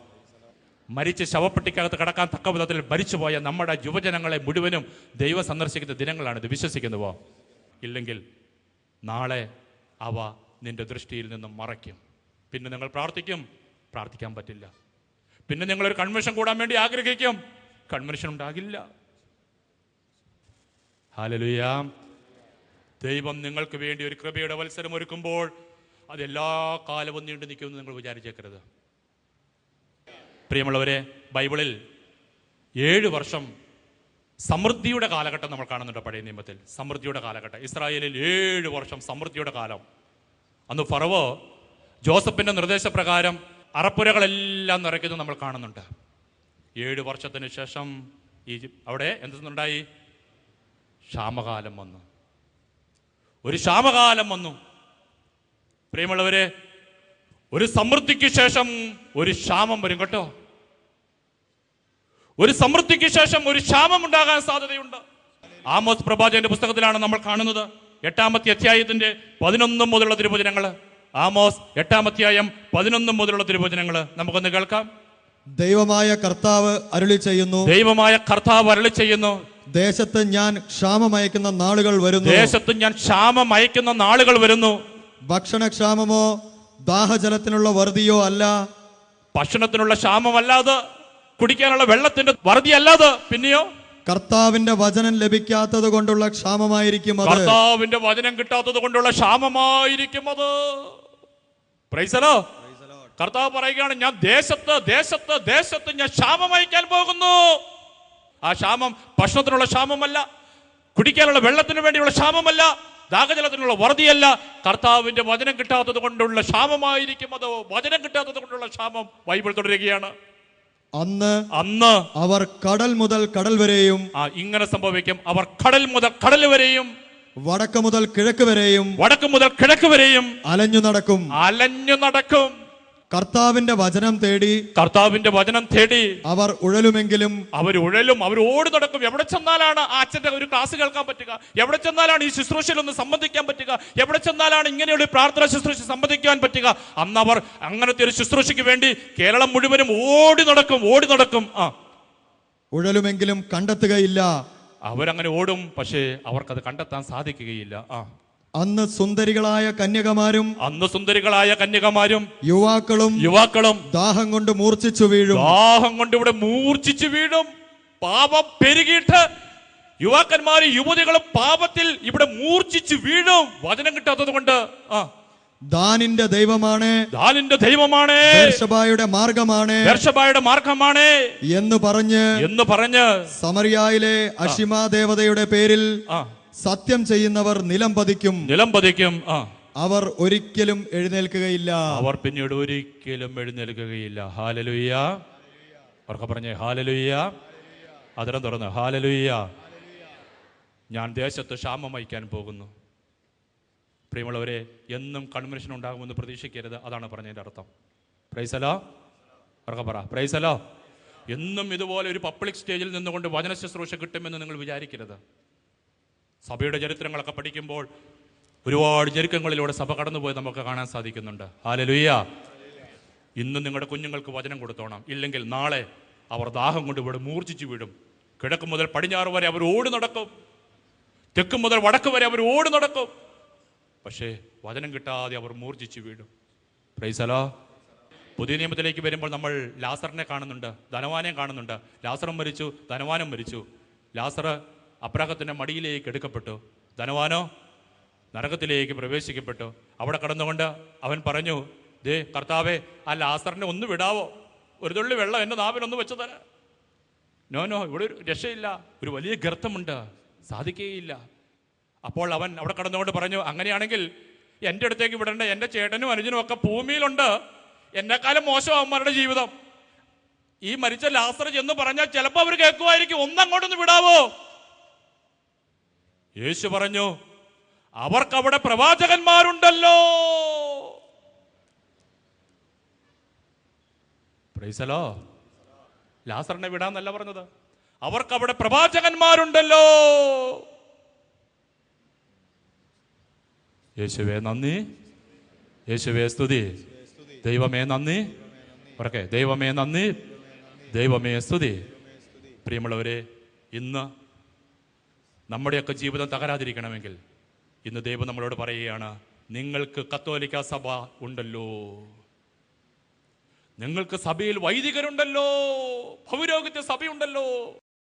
മരിച്ച് ശവപ്പെട്ടിക്കകത്ത് കിടക്കാൻ തക്ക വിധത്തിൽ മരിച്ചുപോയ നമ്മുടെ യുവജനങ്ങളെ മുഴുവനും ദൈവം സന്ദർശിക്കുന്ന ദിനങ്ങളാണ്. ഇത് വിശ്വസിക്കുന്നുവോ? ഇല്ലെങ്കിൽ നാളെ അവ നിന്റെ ദൃഷ്ടിയിൽ നിന്നും മറയ്ക്കും. പിന്നെ നിങ്ങൾ പ്രാർത്ഥിക്കാൻ പറ്റില്ല. പിന്നെ നിങ്ങളൊരു കൺവെൻഷൻ കൂടാൻ വേണ്ടി ആഗ്രഹിക്കും, കൺവെൻഷൻ ഉണ്ടാകില്ല. ഹല്ലേലൂയ. ദൈവം നിങ്ങൾക്ക് വേണ്ടി ഒരു കൃപയുടെ അവസരം ഒരുക്കുമ്പോൾ അത് എല്ലാ കാലവും നീണ്ടു നിൽക്കുമെന്ന് നിങ്ങൾ വിചാരിച്ചേക്കരുത്. പ്രിയമുള്ളവരെ, ബൈബിളിൽ 7 വർഷം സമൃദ്ധിയുടെ കാലഘട്ടം നമ്മൾ കാണുന്നുണ്ട്. പഴയ നിയമത്തിൽ സമൃദ്ധിയുടെ കാലഘട്ടം. ഇസ്രായേലിൽ 7 വർഷം സമൃദ്ധിയുടെ കാലം. അന്ന് ഫറവോ ജോസഫിന്റെ നിർദ്ദേശപ്രകാരം അറപ്പുരകളെല്ലാം നിറയ്ക്കുന്നത് നമ്മൾ കാണുന്നുണ്ട്. 7 വർഷത്തിന് ശേഷം അവിടെ എന്തുണ്ടായി? ക്ഷാമകാലം വന്നു. ഒരു ക്ഷാമകാലം വന്നു. പ്രിയമുള്ളവരെ, ഒരു സമൃദ്ധിക്ക് ശേഷം ഒരു ക്ഷാമം വരും കേട്ടോ. ഒരു സമൃദ്ധിക്ക് ശേഷം ഒരു ക്ഷാമം ഉണ്ടാകാൻ സാധ്യതയുണ്ട്. ആമോസ് പ്രവാചകന്റെ പുസ്തകത്തിലാണ് നമ്മൾ കാണുന്നത്. 8-ാമത്തെ അധ്യായത്തിന്റെ 11 മുതലുള്ള തിരുവചനങ്ങൾ. ആമോസ് 8-ാം അധ്യായം 11 മുതലുള്ള തിരുവചനങ്ങൾ നമുക്കൊന്ന് കേൾക്കാം. ദൈവമായ കർത്താവ് അരുളി ചെയ്യുന്നു, ദൈവമായ കർത്താവ് അരുളി ചെയ്യുന്നു, ദേശത്ത് ഞാൻ ക്ഷാമമയക്കുന്ന നാളുകൾ വരുന്നു. ദേശത്ത് ഞാൻ ക്ഷാമം അയക്കുന്ന നാളുകൾ വരുന്നു. ഭക്ഷണക്ഷാമമോ ദാഹജലത്തിനുള്ള വറുതിയോ അല്ല. ഭക്ഷണത്തിനുള്ള ക്ഷാമമല്ലാതെ, കുടിക്കാനുള്ള വെള്ളത്തിന്റെ വറുതിയല്ലാതെ, പിന്നെയോ കർത്താവിന്റെ വചനം ലഭിക്കാത്തത് കൊണ്ടുള്ള ക്ഷാമമായിരിക്കും അത്. കർത്താവിന്റെ വചനം കിട്ടാത്തത് കൊണ്ടുള്ള ക്ഷാമമായിരിക്കും അത്. Price the Lord. കർത്താവ് പറയുകയാണ്, ഞാൻ ദേശത്ത് ഞാൻ ക്ഷാമം അയക്കാൻ പോകുന്നു. ആ ക്ഷാമം ഭക്ഷണത്തിനുള്ള ക്ഷാമമല്ല, കുടിക്കാനുള്ള വെള്ളത്തിന് വേണ്ടിയുള്ള ക്ഷാമമല്ല, ദാഹജലത്തിനുള്ള വറുതിയല്ല. കർത്താവിന്റെ വചനം കിട്ടാത്തത് കൊണ്ടുള്ള ക്ഷാമമായിരിക്കും അത്. വചനം കിട്ടാത്തത് കൊണ്ടുള്ള ക്ഷാമം. ബൈബിൾ തുടരുകയാണ്. അന്ന് അവർ കടൽ മുതൽ കടൽ വരെയും, ഇങ്ങനെ സംഭവിക്കും. അവർ കടൽ മുതൽ കടൽ വരെയും, വടക്ക് മുതൽ കിഴക്ക് വരെയും അലഞ്ഞു നടക്കും. കർത്താവിന്റെ വചനം തേടി അവർ ഉഴലുമെങ്കിലും, അവർ ഓടി നടക്കും. എവിടെ ചെന്നാലാണ് ആ അച്ഛന്റെ ഒരു ക്ലാസ് കേൾക്കാൻ പറ്റുക? എവിടെ ചെന്നാലാണ് ഈ ശുശ്രൂഷയിൽ ഒന്ന് സംബന്ധിക്കാൻ പറ്റുക? എവിടെ ചെന്നാലാണ് ഇങ്ങനെയുള്ള പ്രാർത്ഥന ശുശ്രൂഷ സംബന്ധിക്കാൻ പറ്റുക? അന്ന് അവർ അങ്ങനത്തെ ഒരു ശുശ്രൂഷയ്ക്ക് വേണ്ടി കേരളം മുഴുവനും ഓടി നടക്കും. ഉഴലുമെങ്കിലും കണ്ടെത്തുകയില്ല. അവരങ്ങനെ ഓടും, പക്ഷേ അവർക്കത് കണ്ടെത്താൻ സാധിക്കുകയില്ല. അന്ന് സുന്ദരികളായ കന്യകമാരും യുവാക്കളും ദാഹം കൊണ്ട് മൂർച്ഛിച്ചു വീഴും. പാപം പെരുകിയിട്ട് യുവാക്കന്മാരും യുവതികളും പാപത്തിൽ ഇവിടെ മൂർച്ഛിച്ചു വീഴും. വചനം കിട്ടാത്തത് കൊണ്ട്. ദാനിന്റെ ദൈവമാണ്, ബേർശബായുടെ മാർഗമാണ് എന്ന് പറഞ്ഞ് സമറിയായിലെ അഷിമാ ദേവതയുടെ പേരിൽ സത്യം ചെയ്യുന്നവർ നിലം പതിക്കും. അവർ ഒരിക്കലും എഴുന്നേൽക്കുകയില്ല. അവർ പിന്നീട് ഒരിക്കലും എഴുന്നേൽക്കുകയില്ല. ഹല്ലേലൂയ. അവർക്ക് പറഞ്ഞേ ഹല്ലേലൂയ. അതിരം തുറന്ന് ഹല്ലേലൂയ. ഞാൻ ദേശത്ത് ക്ഷാമം വഹിക്കാൻ പോകുന്നു. പ്രിയമുള്ളവരെ, എന്നും കൺവെൻഷൻ ഉണ്ടാകുമെന്ന് പ്രതീക്ഷിക്കരുത്. അതാണ് പറഞ്ഞതിന്റെ അർത്ഥം. Price the Lord. അവർക്ക് പറ പ്രൈസ് ദി ലോർഡ്. എന്നും ഇതുപോലെ ഒരു പബ്ലിക് സ്റ്റേജിൽ നിന്നുകൊണ്ട് വചന ശുശ്രൂഷ കിട്ടുമെന്ന് നിങ്ങൾ വിചാരിക്കരുത്. സഭയുടെ ചരിത്രങ്ങളൊക്കെ പഠിക്കുമ്പോൾ ഒരുപാട് ഞെരുക്കങ്ങളിലൂടെ സഭ കടന്നുപോയി നമുക്ക് കാണാൻ സാധിക്കുന്നുണ്ട്. ഹല്ലേലൂയ. ഇന്ന് നിങ്ങളുടെ കുഞ്ഞുങ്ങൾക്ക് വചനം കൊടുത്തോണം. ഇല്ലെങ്കിൽ നാളെ അവർ ദാഹം കൊണ്ട് ഇവിടെ മൂർച്ഛിച്ചു വീഴും. കിഴക്ക് മുതൽ പടിഞ്ഞാറ് വരെ അവർ ഓടി നടക്കും. തെക്ക് മുതൽ വടക്ക് വരെ അവർ ഓടി നടക്കും. പക്ഷേ വചനം കിട്ടാതെ അവർ മൂർച്ഛിച്ചു വീഴും. Price the Lord. പുതിയ നിയമത്തിലേക്ക് വരുമ്പോൾ നമ്മൾ ലാസറിനെ കാണുന്നുണ്ട്, ധനവാനെ കാണുന്നുണ്ട്. ലാസറും മരിച്ചു, ധനവാനും മരിച്ചു. ലാസർ അബ്രാഹത്തിന്റെ മടിയിലേക്ക് എടുക്കപ്പെട്ടു, ധനവാനോ നരകത്തിലേക്ക് പ്രവേശിക്കപ്പെട്ടു. അവിടെ കടന്നുകൊണ്ട് അവൻ പറഞ്ഞു, ദേ കർത്താവേ, ആ ലാസറിനെ ഒന്ന് വിടാവോ? ഒരു തുള്ളി വെള്ളം എൻ്റെ നാവിനൊന്ന് വെച്ചു തരാം. നോ, ഇവിടെ ഒരു രക്ഷയില്ല, ഒരു വലിയ ഗർത്തമുണ്ട്, സാധിക്കുകയില്ല. അപ്പോൾ അവൻ അവിടെ കടന്നുകൊണ്ട് പറഞ്ഞു, അങ്ങനെയാണെങ്കിൽ എൻ്റെ അടുത്തേക്ക് വിടേണ്ട, എൻ്റെ ചേട്ടനും അനുജനും ഒക്കെ ഭൂമിയിലുണ്ട്, എന്നെക്കാലം മോശം അവന്മാരുടെ ജീവിതം. ഈ മരിച്ച ലാസർ എന്ന് പറഞ്ഞാൽ ചിലപ്പോൾ അവർ കേൾക്കുമായിരിക്കും, ഒന്നങ്ങോട്ടൊന്ന് വിടാവോ? യേശു പറഞ്ഞു, അവർക്കവിടെ പ്രവാചകന്മാരുണ്ടല്ലോ. Praise the lord. ലാസറിനെ വിടാന്നല്ല പറഞ്ഞത്, അവർക്കവിടെ പ്രവാചകന്മാരുണ്ടല്ലോ. യേശുവേ നന്ദി, യേശുവേ സ്തുതി, ദൈവമേ നന്ദി. ഉറക്കെ ദൈവമേ നന്ദി, ദൈവമേ സ്തുതി. പ്രിയമുള്ളവരെ, ഇന്ന് നമ്മുടെയൊക്കെ ജീവിതം തകരാതിരിക്കണമെങ്കിൽ ഇന്ന് ദൈവം നമ്മളോട് പറയുകയാണ്, നിങ്ങൾക്ക് കത്തോലിക്ക സഭ ഉണ്ടല്ലോ, നിങ്ങൾക്ക് സഭയിൽ വൈദികരുണ്ടല്ലോ, പൗരോഹിത്യ സഭയുണ്ടല്ലോ.